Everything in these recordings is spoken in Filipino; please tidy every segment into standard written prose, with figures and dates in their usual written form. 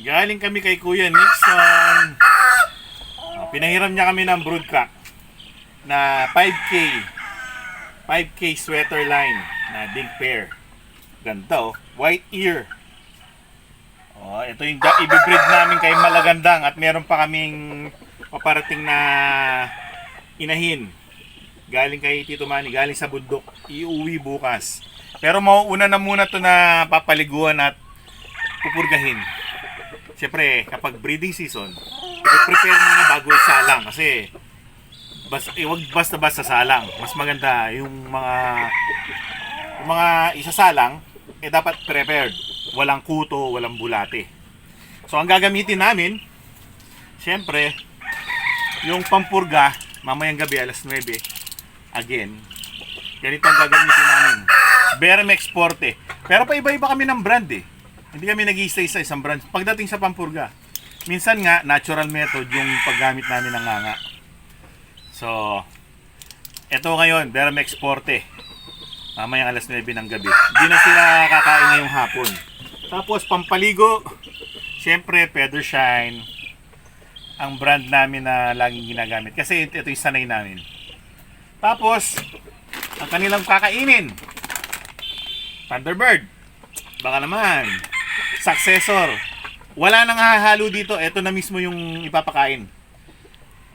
Galing kami kay Kuya Nixon. Pinahiram niya kami ng broodcock na 5K sweater line na dink pair. Ganda oh, white ear. Oh, ito yung i-breed namin kay Malagandang at meron pa kaming paparating na inahin. Galing kay Tito Manny, galing sa bundok. Iuwi bukas. Pero mauuna na muna to na papaliguan at pupurgahin. Siyempre, kapag breeding season, i-prepare muna bago isalang kasi wag basta-basta salang. Mas maganda yung mga isasalang dapat prepared. Walang kuto, walang bulate. So ang gagamitin namin, siyempre, yung pampurga mamayang gabi alas 9. Again, ganito ang gagamitin namin. Bermex Forte. Pero pa iba-iba kami ng brand eh. Hindi kami nag-i-stay sa isang brand. Pagdating sa pampurga, minsan nga, natural method yung paggamit namin ng nganga. So, eto ngayon, Bermex Forte. Mamayang alas 9 ng gabi. Hindi na sila kakain ngayong hapon. Tapos, pampaligo, syempre, Feather Shine. Ang brand namin na laging ginagamit. Kasi ito yung sanay namin. Tapos, ang kanilang kakainin, Thunderbird. Baka naman. Successor. Wala nang hahalo dito. Ito na mismo yung ipapakain.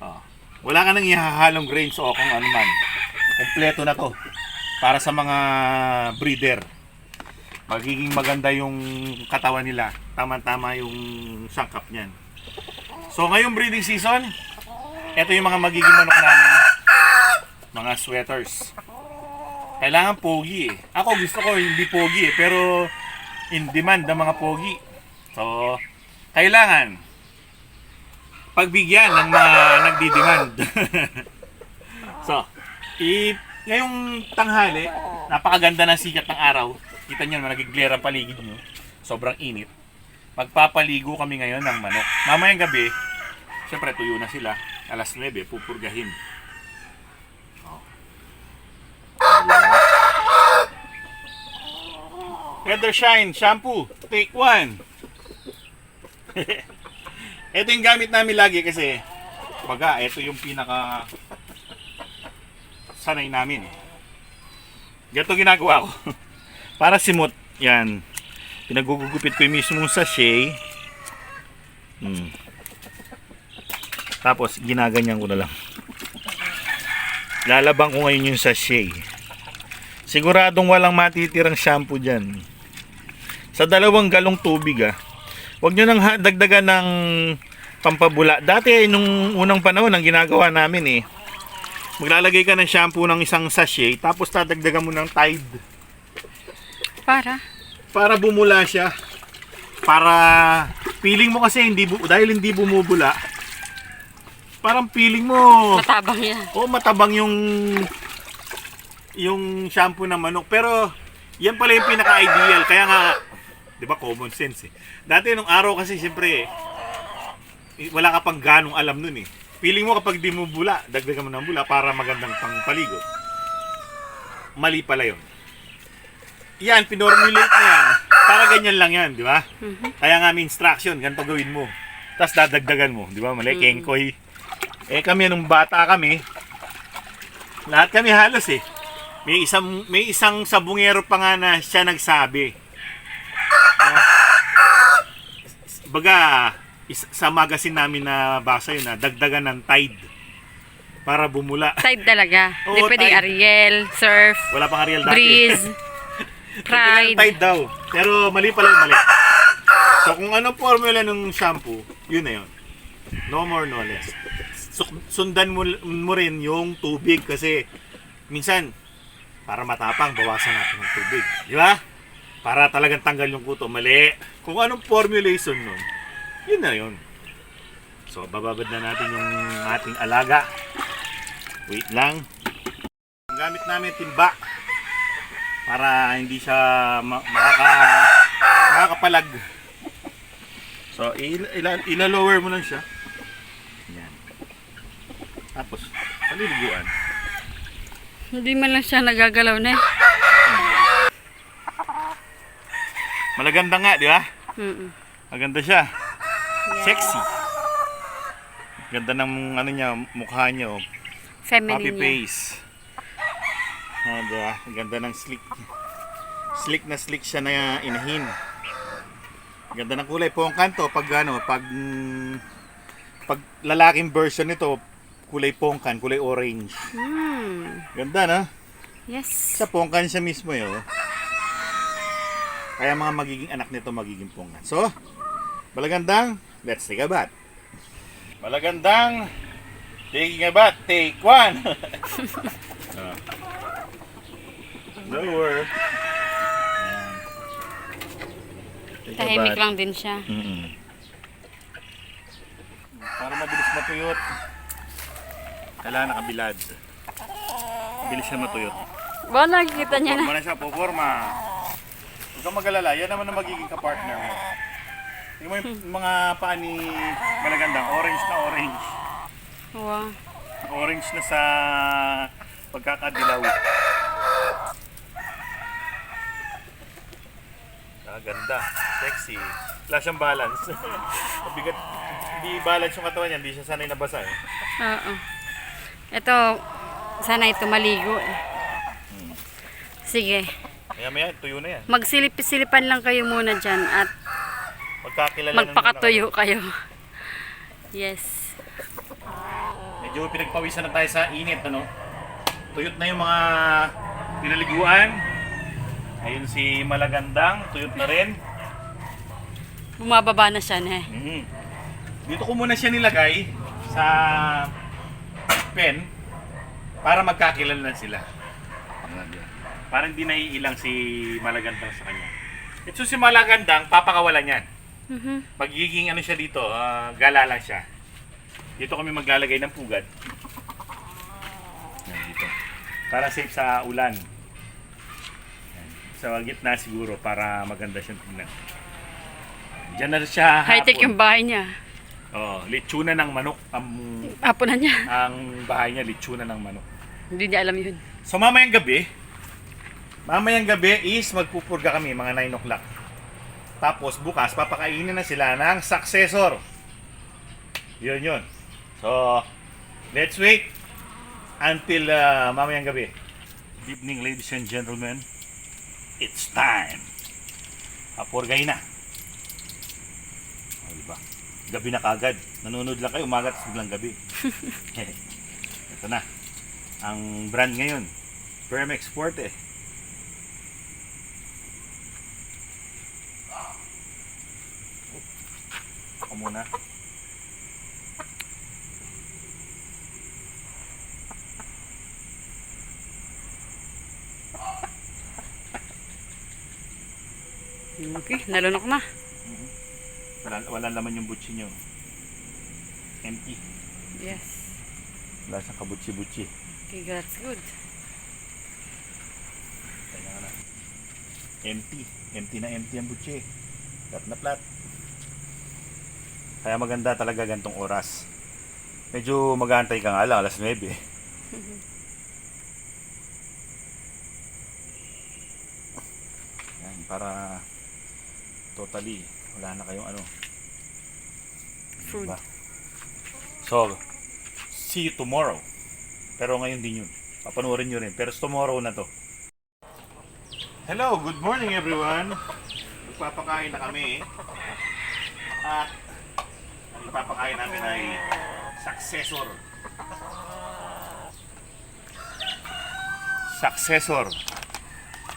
Oh. Wala ka nang ihahalong grains o kung ano man. Kompleto na to. Para sa mga breeder. Magiging maganda yung katawan nila. Tama-tama yung sangkap niyan. So ngayong breeding season, ito yung mga magiging manok namin. Mga sweaters. Kailangan pogi eh. Ako gusto ko hindi pogi eh. Pero in demand ng mga pogi. So, kailangan pagbigyan ng mga nagdi-demand. So, ngayong tanghali, napakaganda ng sikat ng araw. Kita nyo na nagiglare ang paligid nyo. Sobrang init. Magpapaligo kami ngayon ng manok. Mamayang gabi, syempre tuyo na sila. Alas 9, pupurgahin. Feather Shine shampoo, take 1. Ito yung gamit namin lagi kasi baga, ito yung pinaka sanay namin. Ganito ginagawa ko. Para simot, yan. Pinagugupit ko yung mismong sachet. Tapos, ginaganyan ko na lang. Lalabang ko ngayon yung sachet. Siguradong walang matitirang shampoo dyan. Sa 2 galong tubig huwag nyo nang dagdagan ng pampabula. Dati nung unang panahon ang ginagawa namin maglalagay ka ng shampoo ng isang sachet tapos dadagdagan mo ng Tide. Para bumula siya. Para feeling mo kasi dahil hindi bumubula. Parang feeling mo matabang yan. Matabang yung shampoo ng manok. Pero yan pala yung pinaka-ideal. Kaya nga, di ba, common sense Dati nung araw kasi siyempre wala ka pang ganong alam nun Feeling mo kapag di mo bula, dagdagan mo ng bula para magandang pangpaligo. Mali pala yun. Yan, pinormulate na yan. Para ganyan lang yan, di ba? Kaya nga may instruction, ganito gawin mo. Tapos dadagdagan mo, di ba? Mali, kengkoy. Kami nung bata kami, lahat kami halos May isang sabungero pa nga na siya nagsabi. Baga, sa magazine namin na basa yun dagdagan ng Tide para bumula. Tide talaga. Hindi Oo, pwedeng Tide. Ariel, Surf, Wala pang Ariel dati. Breeze, Dagdagan ng Pride. Tide daw. Pero mali pala yung mali. So kung anong formula ng shampoo, yun na yun. No more, no less. Sundan mo rin yung tubig kasi minsan para matapang, bawasan natin ng tubig. Di ba? Para talagang tanggal yung kuto. Mali. Kung anong formulation nun, yun na yun. So, bababad na natin yung ating alaga. Wait lang. Ang gamit namin timba para hindi siya makakapalag. So, ilalower mo lang siya. Yan. Tapos, paliliguan. Hindi man lang siya nagagalaw na Malaganda nga, di ba? Mm-mm. Maganda siya. Sexy. Ganda ng ano niya, mukha niya. Oh. Feminine Happy niya. face. Diba? Ganda ng slick. Slick na slick siya na inahin. Ganda ng kulay. Pongkan to pag ano, pag lalaking version nito, kulay pongkan, kulay orange. Ganda na. Yes. Sa pongkan siya mismo eh. Oh. Kaya mga magiging anak nito magiging pongkan. So, Malagandang, let's take a bath. Malagandang, taking a bath, take one. Lower. Take a Tahimik bath. lang din siya. Para mabilis matuyot. Kailangan nakabilad. Bilis siya matuyot. Ba, nakikita niya na. Puporma na siya, puporma. Huwag kang mag-alala, yan naman ang magiging kapartner mo. Tingnan mo yung mga paa ni Malagandang, orange na orange. Wow. Orange na sa pagkakadilaw. Ganda, sexy. Wala siyang balance. Mabigat, hindi balance yung katawan niya, hindi siya sanay nabasa eh. Oo. Ito, sana ito maligo eh. Sige. Maya-maya, tuyo na yan. Magsilip-silipan lang kayo muna dyan at Magkakilala magpakatuyo kayo. Yes. Medyo pinagpawisan na tayo sa init, ano? Tuyot na yung mga pinaliguan. Ayun si Malagandang, tuyot na rin. Bumababa na siya na eh. Dito ko muna siya nilagay sa pen para magkakilala na sila. Para hindi naiilang si Malagandang sa kanya. Ito si Malagandang, papakawalan yan. Magiging ano siya dito, gala lang siya. Dito kami maglalagay ng pugad. Yan, dito. Para safe sa ulan. Yan. Sa gitna siguro para maganda siyang tingnan. Diyan na siya High-tech yung bahay niya. Oh, litsuna ng manok. Apo na niya. Ang bahay niya, litsuna ng manok. Hindi niya alam yun. So mamayang gabi is magpupurga kami mga 9 o'clock. Tapos bukas papakainin na sila ng successor. Yun. So, let's wait until mamayang gabi. Good evening ladies and gentlemen. It's time. Papurgay na. O, diba? Gabi na kagad. Nanonood lang kayo, umaga tapos biglang gabi. Ito na. Ang brand ngayon, Permex Forte. Ako muna. Okay, nalunok na. Wala laman yung butsi nyo. Empty. Yes. Wala siyang kabutsi-butsi. Okay, that's good. Kaya na. Empty. Empty na empty ang butsi. Flat na flat. Kaya maganda talaga gantong oras. Medyo mag-aantay ka nga lang, alas 9. Yan, para totally wala na kayong ano. Food. Diba? So, see you tomorrow. Pero ngayon din yun. Papanoorin nyo rin. Pero tomorrow na to. Hello, good morning everyone. Magpapakain na kami. At ang ipapakain namin ay successor. Successor.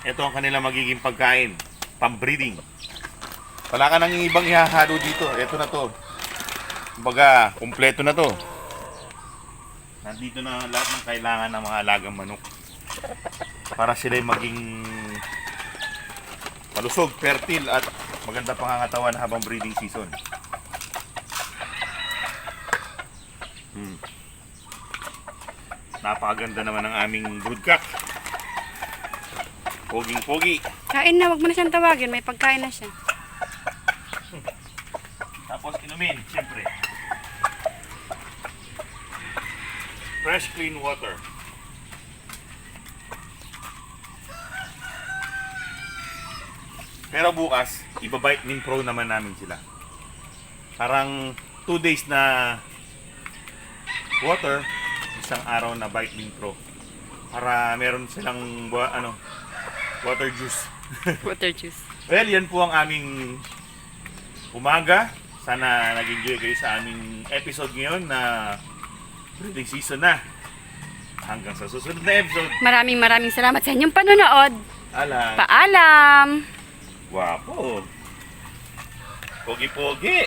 Ito ang kanilang magiging pagkain. Pambreeding. Wala ka nang ibang ihahalo dito. Ito na to. Kumbaga, kumpleto na to. Nandito na lahat ng kailangan ng mga alagang manok. Para sila'y maging malusog, fertile at maganda pangangatawan habang breeding season. Napakaganda naman ng aming broodcock. Poging-pogi. Kain na, wag mo na siyang tawagin. May pagkain na siya. Tapos inumin, siyempre. Fresh clean water. Pero bukas, ibabite min pro naman namin sila. Parang 2 days na water, isang araw na Vitamin Pro. Para meron silang water juice. Water juice. Well, yan po ang aming umaga. Sana nag-enjoy kayo sa aming episode ngayon na breeding season na. Hanggang sa susunod na episode. Maraming salamat sa inyong panonood. Alam. Paalam! Wapo. Pogi-pogi.